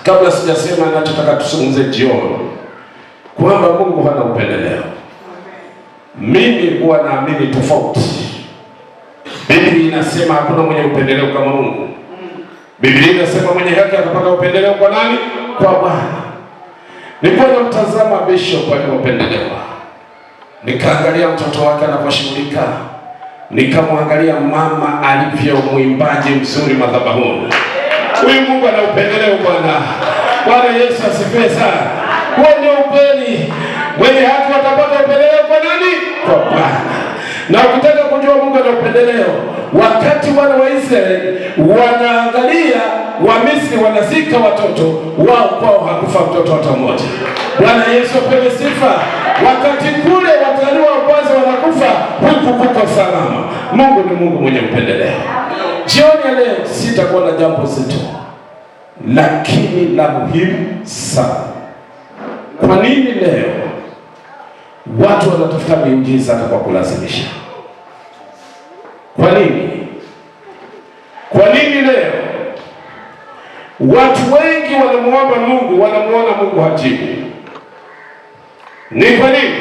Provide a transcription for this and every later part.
Kabla sijasema ninachotaka tuzungumze jioni, kwamba Mungu hana upendeleo. Mimi huwa naamini tofauti. Biblia inasema hakuna mwenye upendeleo kama Mungu. Biblia inasema mwenye haki atapata upendeleo kwa nani? Kwa Bwana. Nilikuwa namtazama Bishop aliyopendelewa, nikaangalia mtoto wake anaposhughulika, nikamwangalia mama alivyo mwimbaji mzuri madhabahuni. Huyu Mungu ana upendeleo bwana. Bwana Yesu asifiwe sana. Huo ndio ukweli. Mwenye haki watapata upendeleo kwa nani? Kwa Bwana. Na ukitaka kujua Mungu ana upendeleo, wakati wana wa Israeli wanaangalia Wamisri wanazika watoto wao, kwao hakufa mtoto hata mmoja. Bwana Yesu apewe sifa. Wakati kule wataliwa wa kwanza wanakufa, huku kuko salama. Mungu ni Mungu mwenye upendeleo. Jioni ya leo sitakuwa na jambo zito, lakini la muhimu sana. Kwa nini leo watu wanatafuta miujiza hata kwa kulazimisha? Kwa nini? Kwa nini leo watu wengi wanamuomba Mungu, wanamuona Mungu hajibu? Ni kwa nini?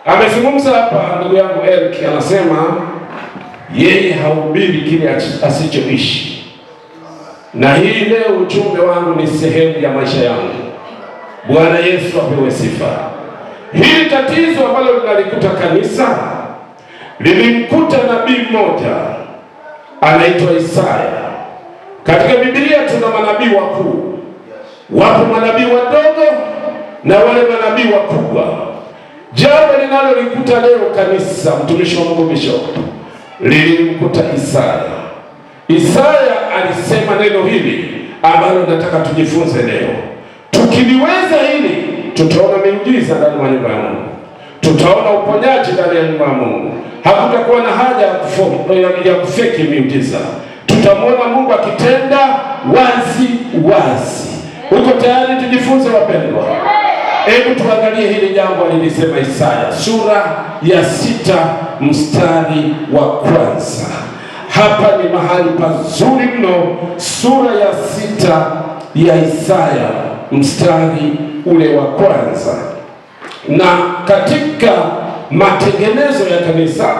Amezungumza hapa ndugu yangu Eric, anasema yeye hahubiri kile asichoishi. Na hii leo ujumbe wangu ni sehemu ya maisha yangu. Bwana Yesu apewe sifa. Hili tatizo ambalo linalikuta kanisa lilimkuta nabii mmoja anaitwa Isaya. Katika Biblia tuna manabii wakuu. Wapo manabii wadogo na wale manabii wakubwa. Jambo linalolikuta leo kanisa, mtumishi wa Mungu Bishop, lilimkuta Isaya. Isaya alisema neno hili ambalo nataka tujifunze leo. Tukiliweza hili, tutaona miujiza ndani ya nyumba ya Mungu. Tutaona uponyaji ndani ya nyumba ya Mungu. Hakutakuwa na haja ya kufeki miujiza. Tutamwona Mungu akitenda wazi wazi. Uko tayari tujifunze wapendwa? Hebu tuangalie hili jambo alilisema Isaya, sura ya 6 mstari wa 1. Hapa ni mahali pazuri mno, sura ya 6 ya Isaya mstari ule wa 1. Na katika matengenezo ya kanisa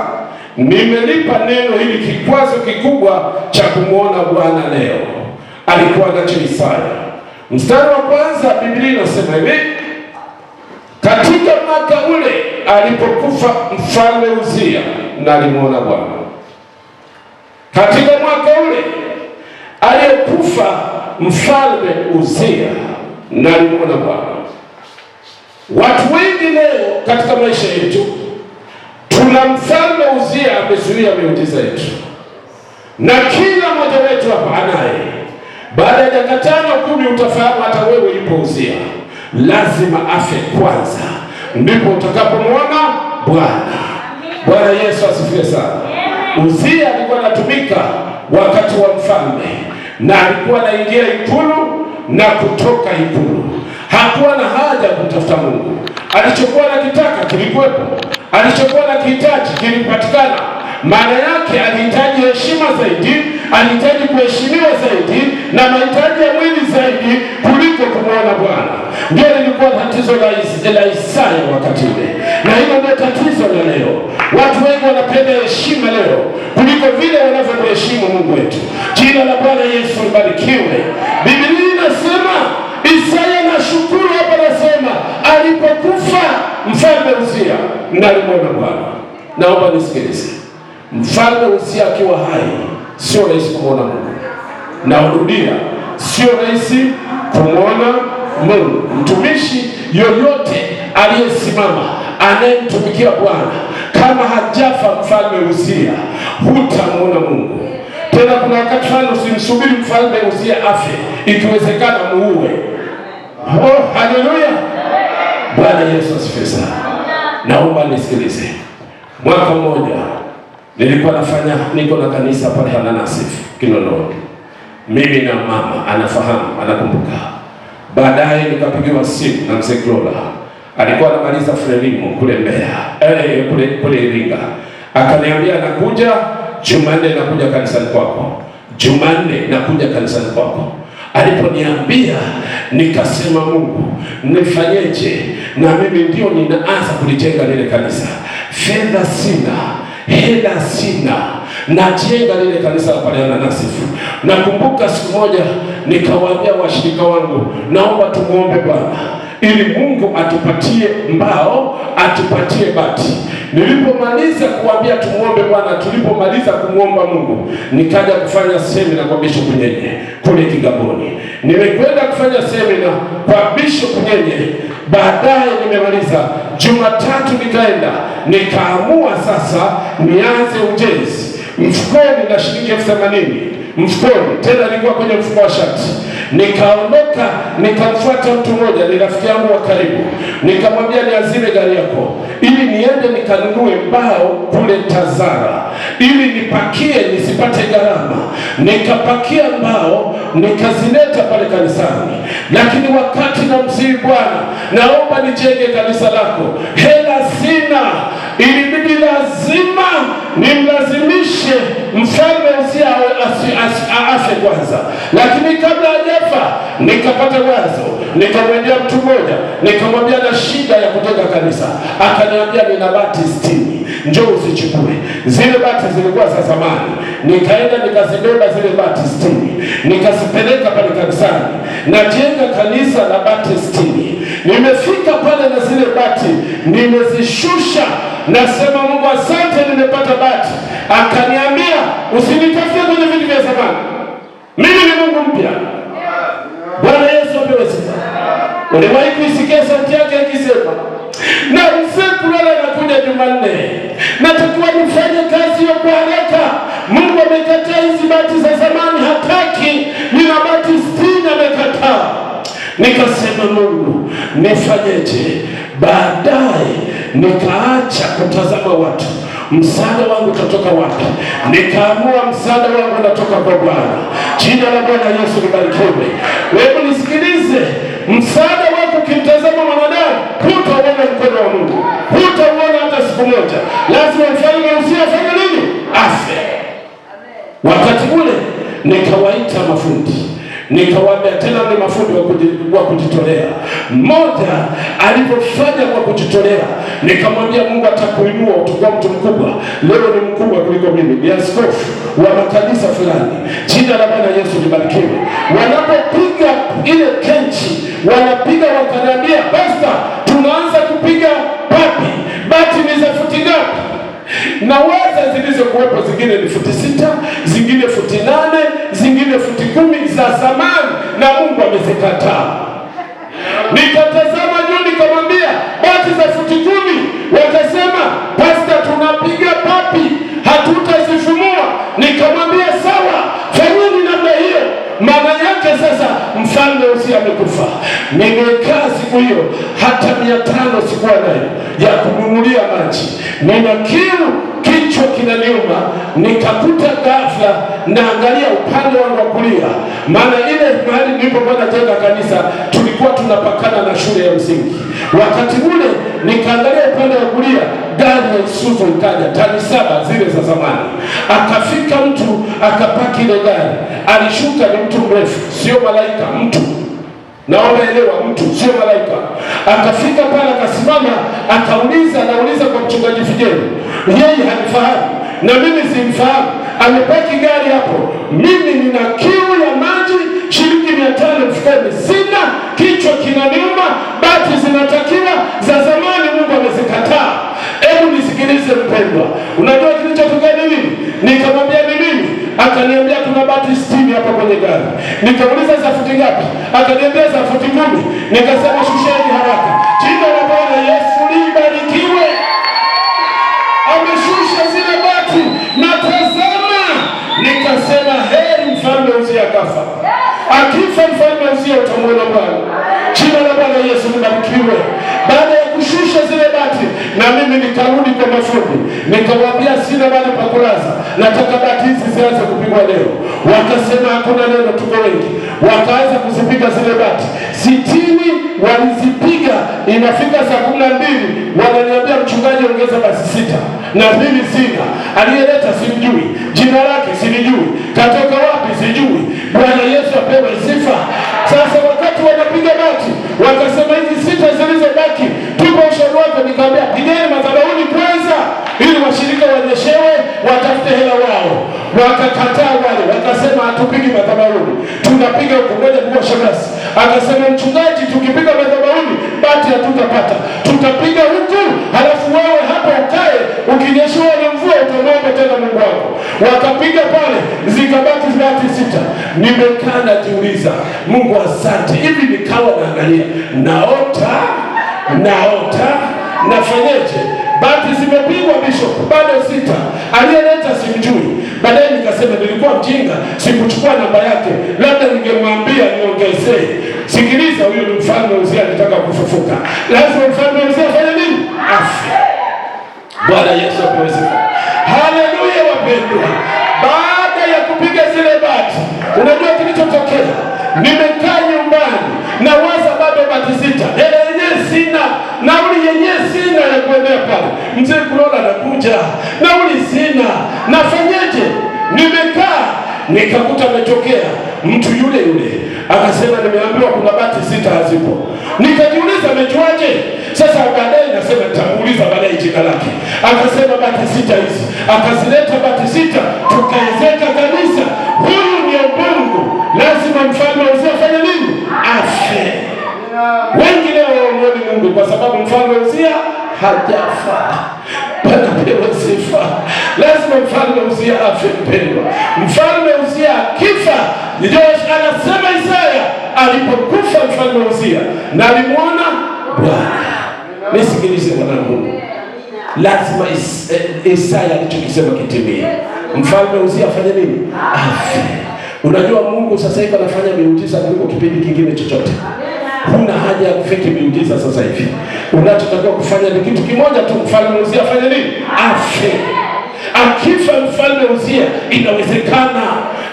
nimelipa neno hili kikwazo kikubwa cha kumwona Bwana leo. Alikuwa nacho Isaya. Mstari wa 1, Biblia inasema hivi: katika mwaka ule alipokufa mfalme Uzia, nalimwona Bwana. Katika mwaka ule aliyekufa mfalme Uzia, nalimwona Bwana. Watu wengi leo katika maisha yetu tuna mfalme Uzia amezuia miujiza yetu, na kila mmoja wetu hapa anaye. Baada ya dakika 5-10 utafahamu hata wewe yupo Uzia. Lazima afe kwanza, ndipo utakapomwona Bwana. Bwana Yesu asifiwe sana. Uzia alikuwa anatumika wakati wa mfalme, na alikuwa anaingia ikulu na kutoka ikulu. Hakuwa na haja kutafuta Mungu. Alichokuwa anakitaka kilikuwepo, alichokuwa anakihitaji kilipatikana. Maana yake alihitaji heshima zaidi, alihitaji kuheshimiwa zaidi na mahitaji ya mwili zaidi kuliko kumwona Bwana. Ndio lilikuwa tatizo la Isaya wakati ule, na hilo ndio tatizo la leo. Watu wengi wanapenda heshima leo kuliko vile wanavyomheshimu Mungu wetu. Jina la Bwana Yesu libarikiwe. Biblia inasema, Isaya nashukuru hapa, nasema alipokufa mfalme Uzia, nalimwona Bwana. Naomba nisikilize. Mfalme Uzia akiwa hai, sio rahisi kumwona Mungu. Narudia, sio rahisi kumwona Mungu. Mtumishi yoyote aliyesimama anayemtumikia Bwana, kama hajafa mfalme Uzia, hutamwona Mungu. Tena kuna wakati fulani usimsubiri mfalme Uzia afe, ikiwezekana muue. Oh, haleluya. Bwana Yesu asifiwe sana. Naomba nisikilize. Mwaka mmoja nilikuwa niko na kanisa pale Hananasif Kinondoni. Mimi na mama anafahamu, anakumbuka. Baadaye nikapigiwa simu na mzee Glola. Alikuwa anamaliza Frelimo kule Mbeya, kule Iringa. Akaniambia nakuja Jumanne, nakuja kanisani kwako. Jumanne nakuja kanisani kwako. Aliponiambia nikasema, Mungu nifanyeje? Na mimi ndio ninaanza kulijenga lile kanisa. Fedha sina, hela sina, najenga lile kanisa la pale Nasifu. Nakumbuka siku moja nikawaambia washirika wangu, naomba tumuombe Bwana ili Mungu atupatie mbao, atupatie bati. Nilipomaliza kuambia tumuombe Bwana, tulipomaliza kumuomba Mungu, nikaja kufanya semina kwa Bishop Nyenye kule Kigamboni. Nimekwenda kufanya semina kwa Bishop Nyenye. Baadaye nimemaliza Jumatatu, nikaenda nikaamua sasa nianze ujenzi. Mfukoni na shilingi 80,000 mfukoni, tena nilikuwa kwenye mfuko wa shati. Nikaondoka nikamfuata mtu mmoja, ni rafiki yangu wa karibu, nikamwambia niazime gari yako ili niende nikanunue mbao kule Tazara ili nipakie nisipate gharama. Nikapakia mbao nikazileta pale kanisani, lakini wakati namsihi Bwana, naomba nijenge kanisa lako, hela sina. Ilibidi lazima nimlazimishe mfalme Uzia afe kwanza, lakini kabla hajafa nikapata wazo. Nikamwendea mtu mmoja nikamwambia na shida ya kujenga kanisa. Akaniambia nina bati 60, njoo uzichukue. Zile bati zilikuwa za zamani, nikaenda nikazibeba zile bati 60 nikazipeleka pale kanisani. Najenga kanisa la bati 60. Nimefika pale na zile bati nimezishusha, nasema Mungu asante, nimepata bati. Akaniambia usinitafute kwenye vitu vya zamani, mimi ni Mungu mpya. Bwana Yesu apewe sifa. Uliwahi kuisikia sauti yake akisema, na mzee kulala anakuja Jumanne, natakiwa nifanye kazi hiyo kwa haraka. Mungu amekataa hizi bati za zamani, hataki. Nina bati 60 amekataa. Nikasema Mungu nifanyeje? Baadaye nikaacha kutazama watu, msaada wangu utatoka wapi? Nikaamua msaada wangu unatoka kwa Bwana. Jina la Bwana Yesu libarikiwe. Wewe nisikilize, msaada wako ukimtazama mwanadamu, hutauona mkono wa Mungu, hutauona hata siku moja. Lazima mfalme usiyafanya nini? Afe. Wakati ule nikawaita mafundi, nikawaambia tena ni mafundi wa kujitolea. Mmoja alipofanya kwa kujitolea, nikamwambia Mungu atakuinua, utakuwa mtu mkubwa. Leo ni mkubwa kuliko mimi, ni askofu wa makanisa fulani. Jina la Bwana Yesu libarikiwe. Wanapopiga ile kenchi, wanapiga wakaniambia, Pastor, tunaanza kupiga papi. Bati ni za futi ngapi? Na waza zilizokuwepo, zingine ni futi 6, zingine futi 8, zingine futi 10 za zamani, na Mungu amezikataa. Nikatazama juu nikamwambia bati za futi 10, wakasema Pastor, tunapiga papi, hatutazifumua. Nikamwambia sawa, fanyeni namna hiyo. Maana yake sasa mfalme Uzia amekufa. Nimekaa siku hiyo hata 500 sikuwa nayo ya kununulia maji. Nina kiu, kichwa kinaniuma. Nikakuta ghafla naangalia upande wangu wa kulia, maana ile mahali nilipokuwa najenga kanisa tulikuwa tunapakana na shule ya msingi. Wakati ule nikaangalia upande wa kulia, gari ya Isuzu ikaja, tani 7 zile za zamani. Akafika mtu akapaki ile gari, alishuka, ni mtu mrefu, sio malaika, mtu. Naomba elewa, mtu sio malaika. Akafika pale akasimama, anauliza kwa mchungaji Fijelo. Yeye hanifahamu na mimi simfahamu. Amepaki gari hapo. Mimi nina kiu ya maji, shilingi 500 mfukoni sina, kichwa kinaniuma, bati zinatakiwa za zamani, Mungu amezikataa. Hebu nisikilize mpendwa. Unajua kilichotokea ni nini? Nikamwambia ni nini? Akaniambia kuna bati 60 hapa kwenye gari. Nikamuuliza za futi ngapi? Akaniambia za futi 10. Nikasema shusheni haraka. Jina la Bwana Yesu libarikiwe. Ameshusha zile bati na tazama, nikasema heri mfalme Uzia akafa. Akifa mfalme Uzia utamwona Bwana. Jina la Bwana Yesu libarikiwe. Baada ya kushusha zile bati, na mimi nikarudi kwa mafundi, nikamwambia sina bali pa kulaza, nataka bati hizi zianze kupigwa leo. Wakasema hakuna neno, tuko wengi. Wakaanza kuzipiga zile bati 60, walizipiga. Inafika saa 12 wananiambia mchungaji, ongeza basi 6, na mimi sina. Aliyeleta simjui, jina lake silijui, katoka wapi sijui. Bwana Yesu apewe sifa. Akasema, mchungaji, tukipiga madhabahuni bati hatutapata, tutapiga huku, halafu wewe hapa ukae, ukinyeshewa na mvua utamwomba tena Mungu wako. Wakapiga pale, zikabaki bati 6. Nimekaa najiuliza, Mungu asante. Hivi nikawa naangalia, naota nafanyeje? Bati zimepigwa bishop, bado 6. Aliyeleta simjui. Baadaye nikasema nilikuwa mjinga, sikuchukua namba yake, labda ningemwambia niongezee. Sikiliza, huyu ni mfalme Uzia, alitaka kufufuka. Lazima mfalme Uzia afanye nini? Afe. Bwana Yesu apewe sifa. Haleluya wapendwa. Baada ya kupiga zile bati, unajua kilichotokea? Nimekaa nyumbani na waza bado bati 6. Hela yenyewe sina, nauli yenyewe sina ya kuendea pale. Mzee Kulola anakuja, nauli sina, nafanyeje? Nimekaa nikakuta ametokea mtu yule akasema, nimeambiwa kuna bati 6 hazipo. Nikajiuliza amejuaje? Sasa baadaye nasema nitamuuliza baadaye jina lake. Akasema bati 6 hizi, akazileta bati 6, tukaezeka kanisa. Huyu ni Mungu, lazima mfalme Uzia afanye nini? Afe. Wengi leo waombe Mungu kwa sababu mfalme Uzia hajafa. Bwana pewe sifa. Lazima mfalme Uzia afe mpendwa. Mfalme Uzia akifa, ndio anasema Isaya alipokufa mfalme Uzia na alimuona Bwana. Nisikilize mwanangu, lazima Isaya alichokisema kitimie. Mfalme Uzia afanye nini? Afe. Unajua Mungu sasa hivi anafanya miujiza kuliko kipindi kingine chochote. Huna haja ya kufiki miujiza sasa hivi. Unachotakiwa kufanya ni kitu kimoja tu, mfalme Uzia afanye nini? Afe. Akifa mfalme Uzia, inawezekana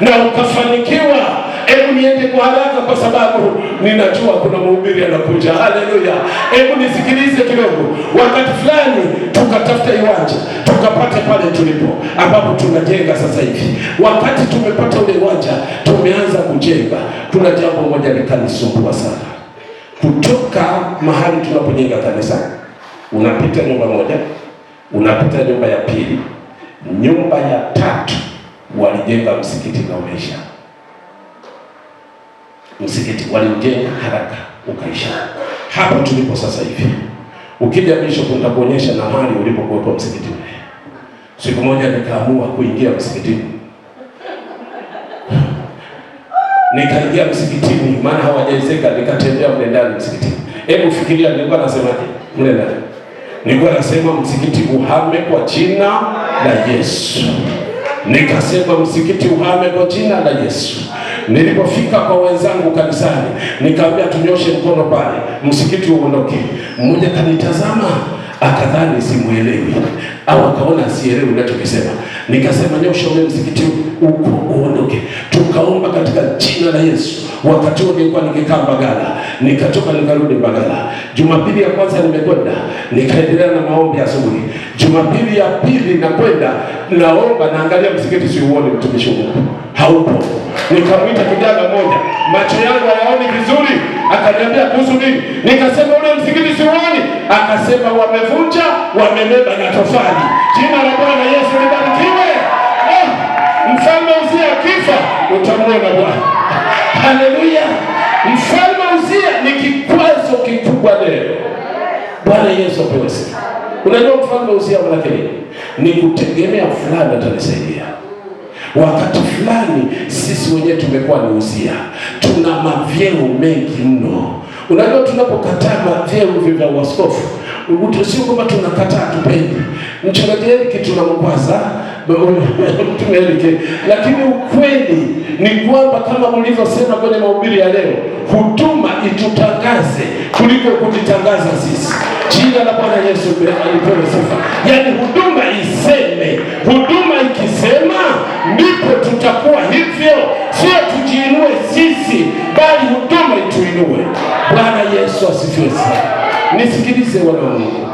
na ukafanikiwa. Hebu niende kwa haraka kwa sababu ninajua kuna mhubiri anakuja. Haleluya. Hebu nisikilize kidogo. Wakati fulani tukatafuta uwanja, tukapata pale tulipo ambapo tunajenga sasa hivi. Wakati tumepata ule uwanja, tumeanza kujenga. Kuna jambo moja likanisumbua sana. Kutoka mahali tunapojenga kanisa, unapita nyumba moja, unapita nyumba ya pili, nyumba ya 3 walijenga msikiti na umeisha. Msikiti walijenga haraka ukaisha. Hapo tulipo sasa hivi, ukija Bishop nitakuonyesha na mahali ulipokuwa msikiti ule. Siku moja nikaamua kuingia msikitini. Nikaingia msikitini, maana hawajaezeka, nikatembea mle ndani msikitini. Hebu fikiria nilikuwa nasemaje mle ndani? Nilikuwa nasema msikiti uhame kwa jina la Yesu. Nikasema msikiti uhame kwa jina la Yesu. Nilipofika kwa wenzangu kanisani, nikamwambia tunyoshe mkono pale, msikiti uondoke. Mmoja kanitazama, akadhani simuelewi au akaona sielewi ninachokisema. Nikasema nyosha ule msikiti uko uondoke. Tukaomba katika jina la Yesu. Wakati huo nilikuwa nikikaa Mbagala, nikatoka nikarudi Mbagala. Jumapili ya kwanza nimekwenda, nikaendelea na maombi asubuhi. Jumapili ya pili nakwenda, naomba naangalia msikiti siuone, mtumishi wa Mungu haupo. Nikamwita kijana mmoja, macho yangu hayaoni vizuri, akaniambia kuhusu nini? Nikasema ule msikiti siuoni. Akasema wamevunja, wamebeba na tofali. Jina la Bwana Yesu libarikiwe. Mfalme Uzia akifa utamwona Bwana. Haleluya. Mfalme Uzia ni kikwazo kikubwa leo. Bwana Yesu apewe sifa. Unajua mfalme Uzia maana nini? Ni kutegemea fulani atanisaidia. Wakati fulani sisi wenyewe tumekuwa ni Uzia. Tuna mavyeo mengi mno. Unajua tunapokataa mavyeo vya uaskofu, sio kwamba tunakataa tupendi. Mchungaji Eriki tunamkwaza, mtume Eriki, lakini ukweli ni kwamba kama mlivyosema kwenye mahubiri ya leo, huduma itutangaze kuliko kujitangaza sisi. Jina la Bwana Yesu alipewe sifa. Yaani huduma iseme, huduma ikisema ndipo tutakuwa hivyo, sio tujiinue sisi, bali huduma ituinue. Bwana Yesu asifiwe sana. Nisikilize wana Mungu.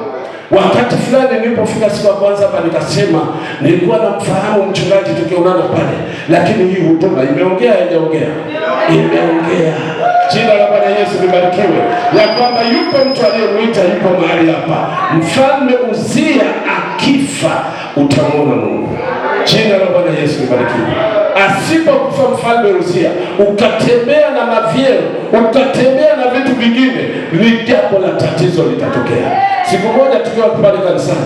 Wakati fulani nilipofika siku ya kwanza hapa, nikasema nilikuwa namfahamu mchungaji tukionana pale, lakini hii huduma imeongea haijaongea? Imeongea. Jina la Bwana Yesu libarikiwe. Ya kwamba yupo mtu aliyemuita, yupo mahali hapa. Mfalme Uzia akifa utamwona Mungu. Jina la Bwana Yesu libarikiwe. Asipokufa mfalme Uzia, ukatembea na mavyeo, ukatembea ni jambo la tatizo litatokea. Siku moja tukiwa pale kanisani,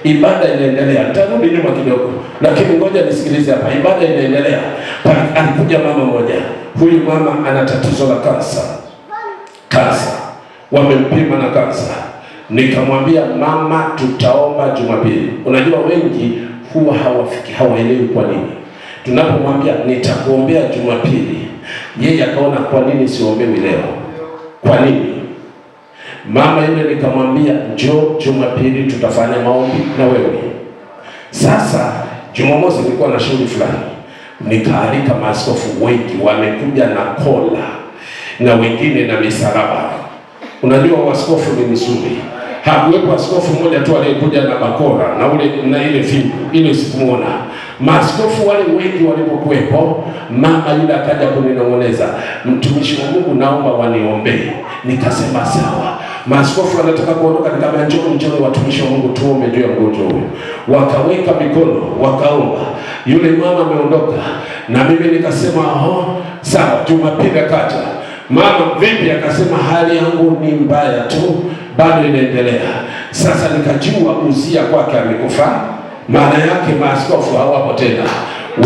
ibada inaendelea. Nitarudi nyuma kidogo, lakini ngoja nisikilize hapa. Ibada inaendelea. Alikuja mama moja. Huyu mama ana tatizo la kansa. Wamempima na kansa. Nikamwambia mama, tutaomba Jumapili. Unajua wengi huwa hawaelewi kwa nini. Tunapomwambia nitakuombea Jumapili, yeye akaona kwa nini siombewi leo? Kwa nini? Mama yule nikamwambia njoo Jumapili tutafanya maombi na wewe. Sasa Jumamosi nilikuwa na shughuli fulani. Nikaalika maaskofu wengi, wamekuja na kola na wengine na misalaba. Unajua waskofu ni mzuri. Hakuwepo askofu mmoja tu aliyekuja na bakora na ile fimbo. Ile sikumuona. Maaskofu wale wengi walipokuwepo, mama yule akaja kuninong'oneza, mtumishi wa Mungu, naomba waniombee. Nikasema sawa. Maaskofu wanataka kuondoka, nikamwambia njoo watumishi wa Mungu tuombe juu ya mgonjwa huyo. Wakaweka mikono, wakaomba. Yule mama ameondoka na mimi nikasema sawa. Jumapili akaja. Mama vipi? Akasema hali yangu ni mbaya tu, bado inaendelea. Sasa nikajua Uzia kwake amekufa. Maana yake maaskofu hawapo tena,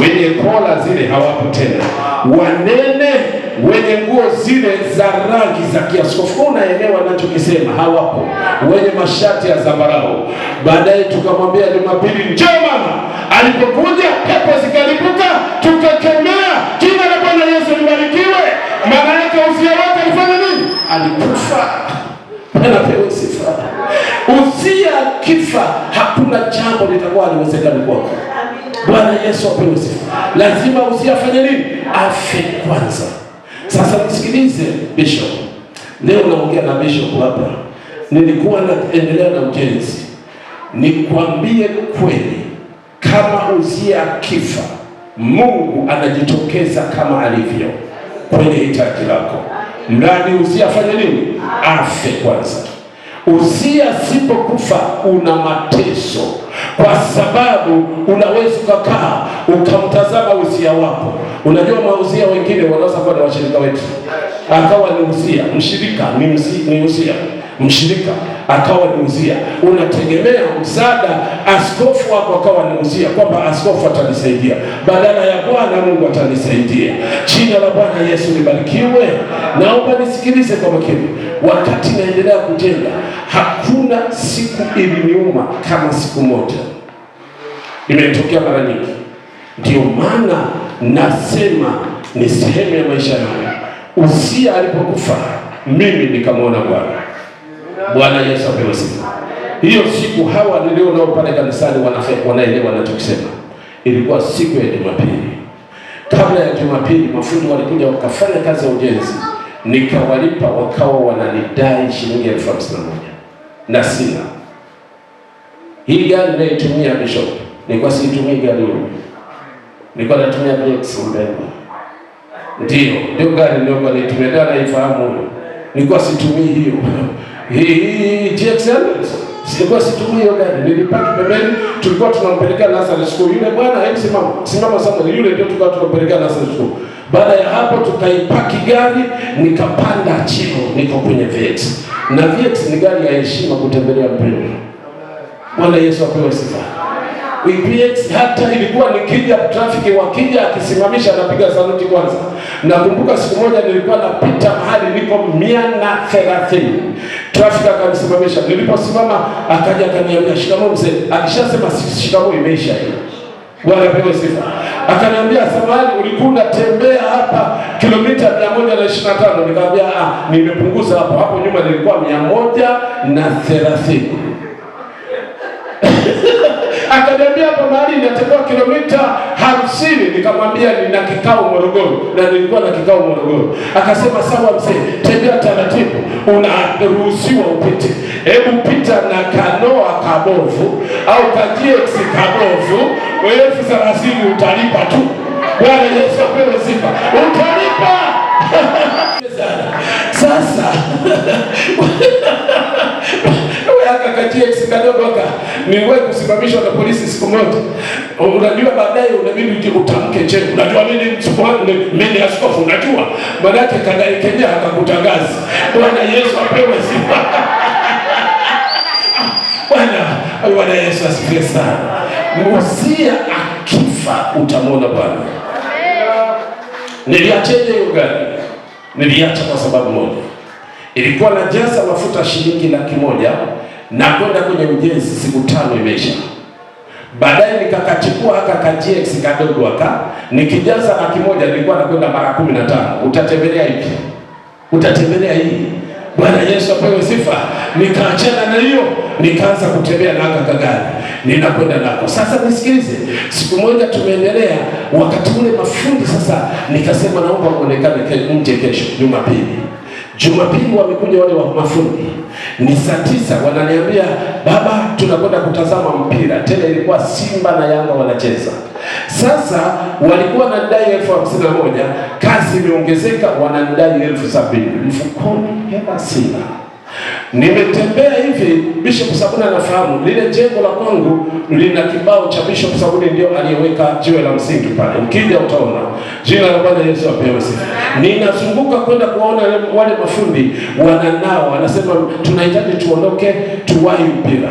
wenye kola zile hawapo tena, wanene wenye nguo zile za rangi za kiaskofu, unaelewa ninachokisema, hawapo, wenye mashati ya zambarau. Baadaye tukamwambia Jumapili njoo mama. Alipokuja pepo zikalipuka, tukakemea, jina la Bwana Yesu libarikiwe. Maana yake Uzia wake alifanya nini? Alikufa. Anapewa sifa. Uzia kifa, hakuna jambo litakuwa haliwezekani kwako. Bwana Yesu apewe sifa. Lazima Uzia afanye nini? Afe kwanza. Sasa nisikilize Bishop. Leo naongea na Bishop hapa. Nilikuwa naendelea na ujenzi. Nikwambie kweli, kama Uzia kifa, Mungu anajitokeza kama alivyo kwenye hitaji lako. Mradi Uzia afanye nini? Afe kwanza. Uzia sipokufa una mateso, kwa sababu unaweza kukaa ukamtazama Uzia wako. Unajua mauzia wengine wanaweza kuwa ni washirika wetu, akawa ni Uzia, mshirika ni Uzia, mshirika akawa ni Uzia. Unategemea msaada, askofu wako akawa ni Uzia, kwamba askofu atanisaidia, badala ya Bwana Mungu atanisaidia. Jina la Bwana Yesu libarikiwe. Naomba nisikilize kwa makini. Wakati naendelea kujenga, hakuna siku iliniuma kama siku moja. Imetokea mara nyingi. Ndio maana nasema ni sehemu ya maisha yangu. Uzia alipokufa, mimi nikamwona Bwana. Bwana Yesu apewe sifa. Hiyo siku hawa nilio nao pale kanisani wanaelewa ninachosema. Ilikuwa siku ya Jumapili. Kabla ya Jumapili, mafundi walikuja wakafanya kazi ya ujenzi. Nikawalipa, wakawa wananidai shilingi 51,000. Na sina. Hii gari naitumia Bishop. Nilikuwa siitumii gari hiyo. Nilikuwa natumia Blex Mbemba. Ndio gari nilikuwa naitumia, ndio naifahamu. Nilikuwa situmii hiyo. Hii GXL sikuwa situmii hiyo gari. Nilipaki pembeni, tulikuwa tunampelekea nursery school. Yule bwana hebu simama sana, yule ndio tulikuwa tunampelekea nursery school. Baada ya hapo tukaipaki gari, nikapanda chini, niko kwenye VX. Na VX ni gari ya heshima kutembelea mpendwa. Bwana Yesu apewe sifa. VX hata ilikuwa nikija trafiki, wakija akisimamisha napiga saluti kwanza. Nakumbuka siku moja nilikuwa napita mahali niko 130. Trafiki akanisimamisha. Niliposimama akaja akaniambia shikamoo mzee. Akishasema shikamoo imeisha hiyo. Bwana apewe sifa. Akaniambia samahani, ulikuwa unatembea hapa kilomita 125. Nikamwambia nimepunguza hapo nyuma nilikuwa 130. Akaniambia hapa mahali inatembea kilomita 50. Nikamwambia nina kikao Morogoro, na nilikuwa na kikao Morogoro. Akasema sawa mzee, tembea taratibu, unaruhusiwa upite. Hebu pita na kanoa kabovu au KGX kabovu, 30,000 utalipa tu. Bwana Yesu apewe sifa. Utalipa. Sasa wewe akakaje TX kadogo niliwahi kusimamishwa na polisi siku moja. Unajua baadaye unabidi utamke cheo. Unajua mimi ni askofu, unajua. Baada yake Kenya akakutangaza. Bwana Yesu apewe sifa. Bwana Yesu asifiwe sana. Uzia akifa utamwona Bwana. Niliachaje hiyo gari? Niliacha kwa sababu moja. Ilikuwa na jaza mafuta shilingi 100,000 na kwenda kwenye ujenzi siku 5 imeisha. Baadaye nikakachukua haka TX kadogo nikijaza 100,000 nilikuwa nakwenda mara 15. Utatembelea hivi. Utatembelea hii. Bwana Yesu apewe sifa. Nikaachana na hiyo, nikaanza kutembea na haka gari. Ninakwenda nako. Sasa nisikilize. Siku moja tumeendelea, wakati ule mafundi sasa nikasema naomba muonekane nje kesho Jumapili. Jumapili wamekuja wale wa mafundi. Ni saa 9 wananiambia, baba tunakwenda kutazama mpira. Tena ilikuwa Simba na Yanga wanacheza. Sasa walikuwa wanadai 51,000, kazi imeongezeka, wanadai 70,000. Mfukoni hela sina. Nimetembea hivi, Bishop Sabuni anafahamu lile jengo la kwangu lina kibao cha Bishop Sabuni, ndio aliyeweka jiwe la msingi pale. Ukija utaona. Jina la Bwana Yesu apewe sifa. Ninazunguka kwenda kuona wale mafundi wananao, wanasema tunahitaji tuondoke tuwahi mpira.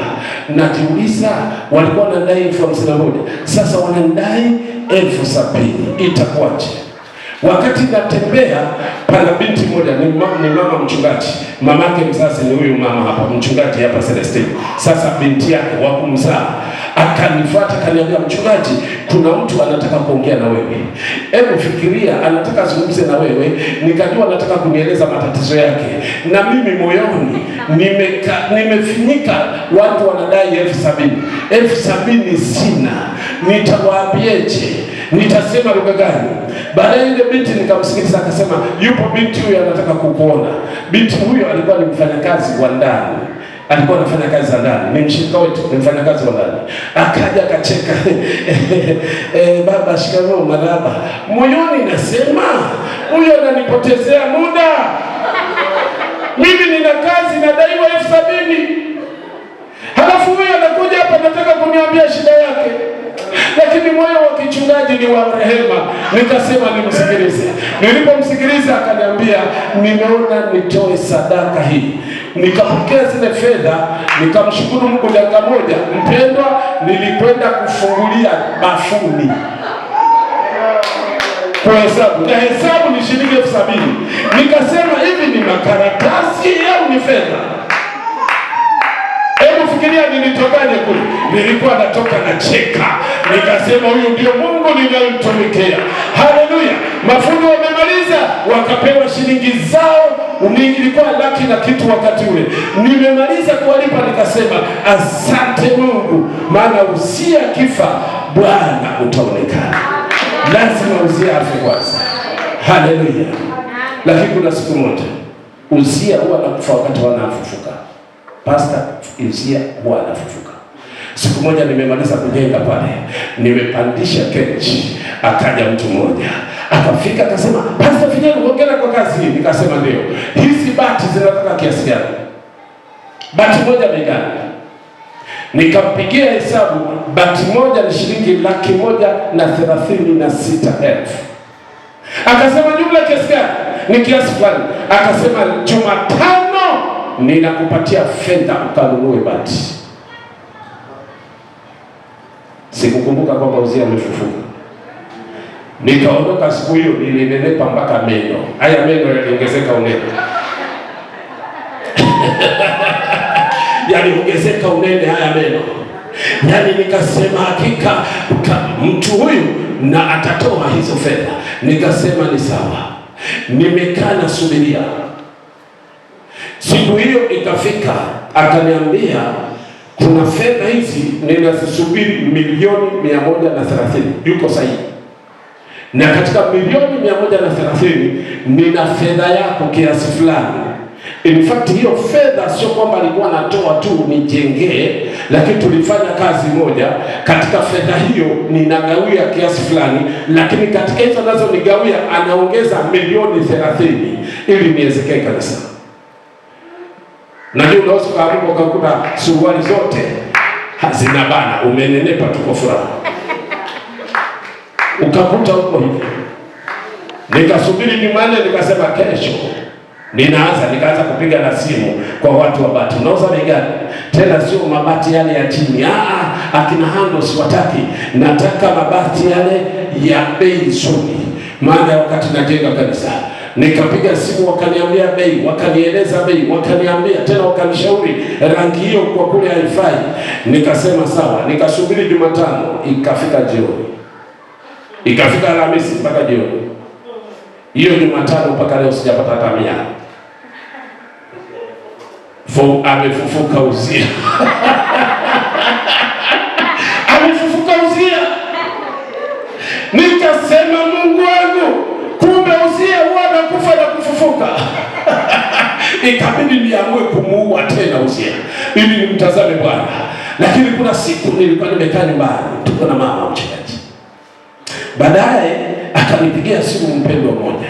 Najiuliza walikuwa wanadai 51,000. Sasa wanadai 70,000. Itakuwaje? Wakati natembea pana binti moja ni mama mchungaji. Mamake mzazi ni huyu mama hapa, mchungaji hapa Celestine. Sasa binti yake wa kumzaa akanifuata kaniambia, mchungaji, kuna mtu anataka kuongea na wewe. Hebu fikiria, anataka azungumze na wewe. Nikajua anataka kunieleza matatizo yake. Na mimi moyoni nimefinyika, watu wanadai 70,000. 70,000 sina. Nitawaambieje? Nitasema lugha gani? Baadaye ile binti nikamsikiliza, akasema yupo binti huyu anataka kukuona. Binti huyo alikuwa ni mfanyakazi wa ndani. Alikuwa anafanya kazi za ndani. Ni mshirika wetu, ni mfanyakazi wa ndani. Akaja akacheka. Baba shikamoo marhaba. Moyoni nasema huyo ananipotezea muda. Mimi nina kazi nadaiwa 70,000. Halafu huyo anakuja hapa anataka kuniambia shida yake. Lakini moyo wa kichungaji ni wa rehema. Nikasema nimsikilize. Nilipomsikiliza akaniambia, nimeona nitoe sadaka hii. Nikapokea zile fedha, nikamshukuru Mungu dakika moja. Mpendwa, nilikwenda kufungulia bafuni. Kwa hesabu, na hesabu ni shilingi 70,000. Nikasema hivi ni makaratasi au ni fedha? Hebu fikiria nilitokaje kule. Nilikuwa natoka na cheka. Nikasema huyu ndio Mungu ninayemtumikia. Haleluya. Mafundi wamemaliza, wakapewa shilingi zao. Nilikuwa laki na kitu wakati ule. Nimemaliza kuwalipa, nikasema asante Mungu, maana Uzia kifa Bwana utaonekana. Lazima Uzia afe kwanza. Haleluya. Lakini kuna siku moja Uzia huwa anakufa wakati wanafufuka. Pastor Uzia huwa anafufuka. Siku moja nimemaliza kujenga pale, nimepandisha kenchi, akaja mtu mmoja akafika akasema, Pastor Finyani hongera kwa kazi hii. Nikasema ndio. Hizi bati zinataka kiasi gani? Bati moja bei gani? Nikampigia hesabu, bati moja ni shilingi 136,000. Akasema jumla kiasi gani? Ni kiasi fulani. Akasema Jumatano ninakupatia fedha ukanunue bati. Sikukumbuka kwamba Uzia amefufuka. Nikaondoka siku hiyo, nilinenepa mpaka meno. Haya meno yaliongezeka unene. Yaliongezeka unene haya meno. Yaani nikasema hakika mtu huyu na atatoa hizo fedha. Nikasema ni sawa. Nimekaa na subiria. Siku hiyo ikafika, akaniambia kuna fedha hizi ninazisubiri 1,130,000. Yuko sahihi. Na katika 1,130,000 nina fedha yako kiasi fulani. In fact hiyo fedha sio kwamba alikuwa anatoa tu nijengee, lakini tulifanya kazi moja. Katika fedha hiyo ninagawia kiasi fulani, lakini katika hizo nazo nigawia anaongeza 1,30,000 ili niwezekee kanisa. Najua unaweza kuamka ukakuta suruali zote hazina bana, umenenepa tu kwa furaha. Ukakuta huko hivi. Nikasubiri Jumanne, nikasema kesho nikaanza kupiga na simu kwa watu wa bati. Unauza bei gani? Tena sio mabati yale ya chini. Akina Hando siwataki. Nataka mabati yale ya bei nzuri. Maana wakati najenga kanisa, nikapiga simu, wakaniambia bei, wakanieleza bei, wakaniambia tena, wakanishauri rangi hiyo kwa kule haifai. Nikasema sawa. Nikasubiri Jumatano, ikafika jioni. Ikafika Alhamisi mpaka jioni. Hiyo Jumatano mpaka leo sijapata hata 100. Amefufuka Uzia. Amefufuka Uzia. Nikasema Mungu wangu, kumbe Uzia huwa anakufa na kufufuka. Ikabidi niamue kumuua tena Uzia ili nimtazame Bwana. Lakini kuna siku nilikuwa nimekaa nyumbani, tuko na mama mchungaji. Baadaye akanipigia simu mpendwa mmoja.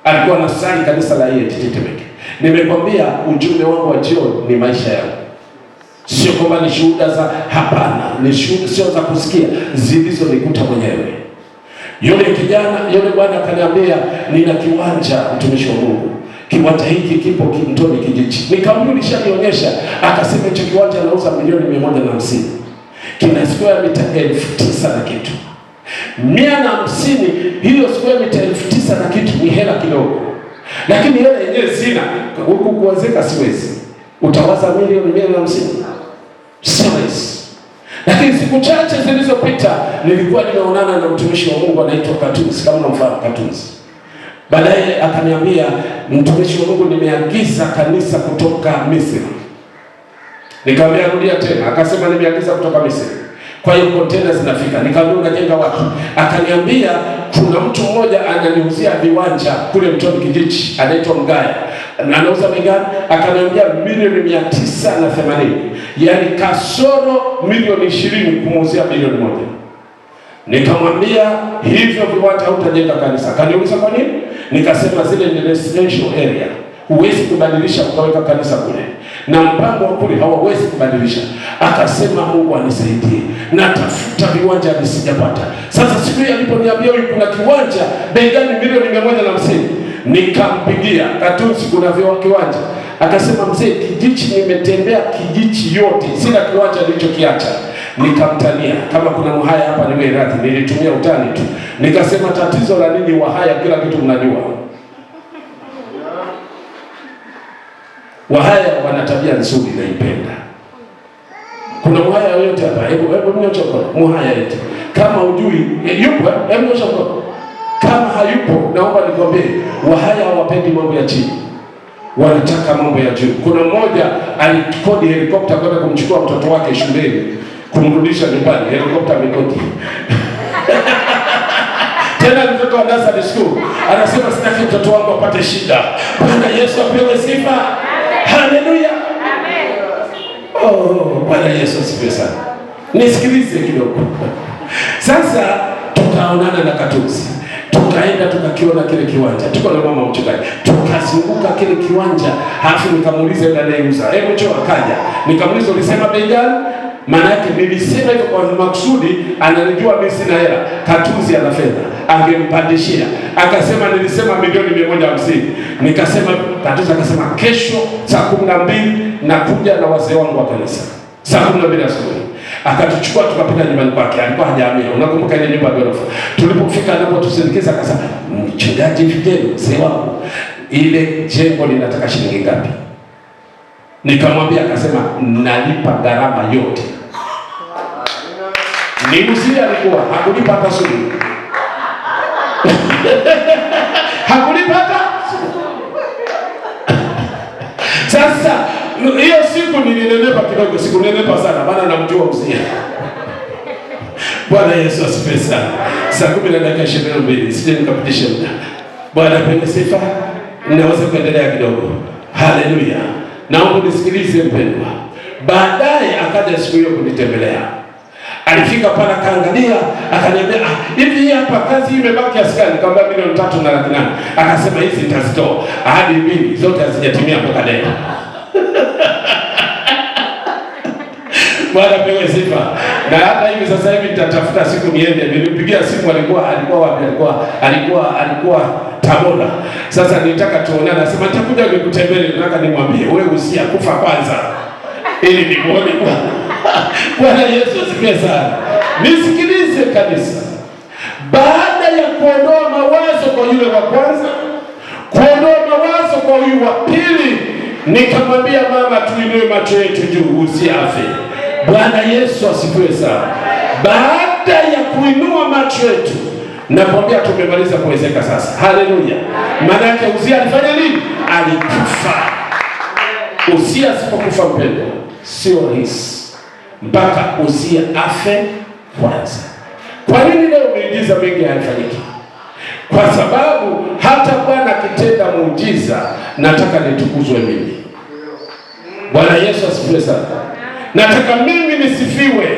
Alikuwa anasali kanisa la Temeke. Nimekwambia ujumbe wangu wa jioni ni maisha yangu. Sio kwamba ni shuhuda za, hapana, ni shuhuda sio za kusikia, zilizonikuta mwenyewe. Yule kijana, yule bwana akaniambia, nina kiwanja mtumishi wa Mungu. Kiwanja hiki kipo Mtoni Kijiji. Nikamrudisha nionyesha, akasema hicho kiwanja anauza $150,000. Kina square mita 9,000 na kitu. 150, hiyo square mita 9,000 na kitu ni hela kidogo. Lakini hela yenyewe sina, huku kuwezeka siwezi. Utawaza $150,000? Siwezi. Lakini siku chache zilizopita nilikuwa nimeonana na mtumishi wa Mungu anaitwa Katunzi, kama unamfahamu Katunzi. Baadaye akaniambia, mtumishi wa Mungu, nimeagiza kanisa kutoka Misri. Nikamwambia rudia tena. Akasema nimeagiza kutoka Misri. Kwa hiyo container zinafika. Nikamwambia unajenga wapi? Akaniambia kuna mtu mmoja ananiuzia viwanja kule Mtoni Kijiji, anaitwa Mgaya. Anauza bei gani? Akaniambia $980,000. Yaani kasoro $20,000 kumuuzia $1,000,000. Nikamwambia hivyo viwanja hutajenga kanisa. Akaniuliza kwa nini? Nikasema zile ni residential area. Huwezi kubadilisha ukaweka kanisa kule. Na mpango wa kule hawawezi kubadilisha. Akasema Mungu anisaidie. Natafuta viwanja nisijapata. Sasa siku hiyo aliponiambia huyu kuna kiwanja bei gani $150,000. Nikampigia Katunzi, kuna kiwanja. Akasema mzee, Kijiji nimetembea Kijiji yote, sina kiwanja nilichokiacha. Nikamtania, kama kuna Mhaya hapa niwe radhi, nilitumia utani tu. Nikasema tatizo la nini Wahaya kila kitu mnajua. Wahaya wana tabia nzuri naipenda. Kuna Mhaya yote hapa? Hebu mnyochoka. Mhaya yote. Kama hujui yupo, hebu mnyochoka. Kama hayupo, naomba nikwambie, Wahaya hawapendi mambo ya chini. Wanataka mambo ya juu. Kuna mmoja alikodi helikopta kwenda kumchukua mtoto wake shuleni, kumrudisha nyumbani, helikopta amekodi. Tena mtoto wa nursery school anasema sitaki mtoto wangu apate shida. Bwana Yesu apewe sifa. Haleluya. Amen. Oh, Bwana Yesu asifiwe sana. Nisikilize kidogo. Sasa tukaonana na Katunzi. Tukaenda tukakiona kile kiwanja. Tuko na mama mchungaji. Tukazunguka kile kiwanja, halafu nikamuuliza yule anayeuza, hebu njoo. Akaja. Nikamuuliza ulisema bei gani? Maana yake nilisema hivyo kwa makusudi, ananijua mimi sina hela. Katunzi ana fedha, angempandishia. Akasema nilisema $150,000. Nikasema, Katunzi akasema kesho saa 12 nakuja na wazee wangu wa kanisa. Saa 12 asubuhi. Akatuchukua tukapita nyumbani kwake, alikuwa hajahamia. Unakumbuka ile nyumba ya ghorofa. Tulipofika hapo tusindikiza, akasema mchungaji Fidel, mzee wangu, ile jengo linataka shilingi ngapi? Nikamwambia, akasema nalipa gharama yote. Nimusia alikuwa hakulipa hata suru. Hakulipa hata suru. Sasa hiyo siku nilinenepa kidogo, sikunenepa sana maana namjua Uzia. Bwana Yesu asifiwe sana. Saa 10:22 sije nikapitisha muda. Bwana apewe sifa. Naweza kuendelea kidogo. Haleluya. Naomba nisikilize mpendwa. Baadaye akaja siku hiyo kunitembelea. Alifika pale akaangalia, akaniambia hivi hapa kazi imebaki askari. Nikamwambia $3.8 milioni. Akasema hizi nitazitoa. Ahadi 2 zote hazijatimia mpaka leo. Bwana pewe sifa. Na hata hivi sasa hivi nitatafuta siku niende. Nilipigia simu, alikuwa wapi? Alikuwa Tabora. Sasa nitaka tuonane, nasema nitakuja nikutembelee, nataka nimwambie wewe usiakufa kwanza ili nimuone Bwana. Bwana Yesu asifiwe sana. Nisikilize kanisa. Baada ya kuondoa mawazo kwa yule wa kwanza, kuondoa mawazo kwa yule wa pili, nikamwambia mama, tuinue macho yetu juu, usiafe. Bwana Yesu asifiwe sana. Baada ya kuinua macho yetu, nakwambia tumemaliza kuwezeka sasa. Haleluya. Maana yake Uzia alifanya nini? Alikufa. Uzia asipokufa, mpendo, sio rahisi mpaka Uzia afe kwanza. Kwa nini leo miujiza mingi haifanyiki? Kwa sababu hata Bwana akitenda muujiza, nataka nitukuzwe mimi. Bwana Yesu asifiwe sana. Nataka mimi nisifiwe.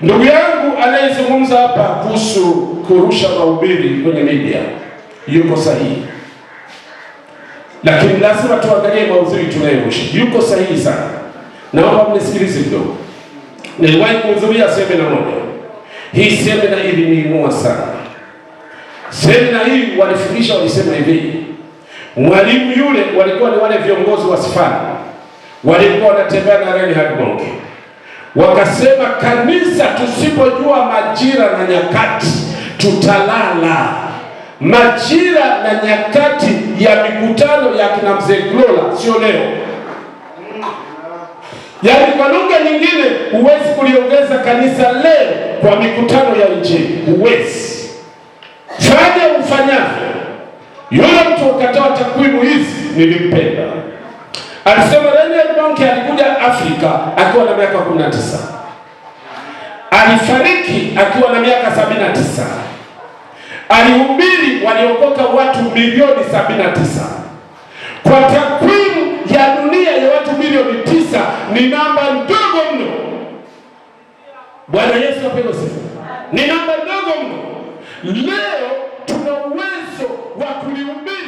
Ndugu yangu anayezungumza hapa kuhusu kurusha mahubiri kwenye media yuko sahihi, lakini lazima tuangalie mahubiri tunayorusha. Yuko sahihi sana. Naomba mnisikilize kidogo. Niliwahi kuhudhuria semina moja. Hii semina iliniinua sana. Semina hii walifundisha, walisema hivi, mwalimu yule, walikuwa ni wale viongozi wa Sifani, walikuwa wanatembea na Reinhard Bonnke. Wakasema kanisa tusipojua majira na nyakati tutalala. Majira na nyakati ya mikutano ya kina Mzee Glola sio leo. Yaani kwa lugha nyingine, huwezi kuliongeza kanisa leo kwa mikutano ya Injili. Huwezi. Fanya ufanyavyo. Yule mtu ukatoa takwimu hizi, nilimpenda. Alisema Reinhard Bonnke alikuja Afrika akiwa na miaka 19. Alifariki akiwa na miaka 79. Alihubiri, waliokoka watu milioni 79. Kwa takwimu ya dunia ya watu milioni 9 ni namba ndogo mno. Bwana Yesu apewe sifa. Ni namba ndogo mno. Leo tuna uwezo wa kulihubiri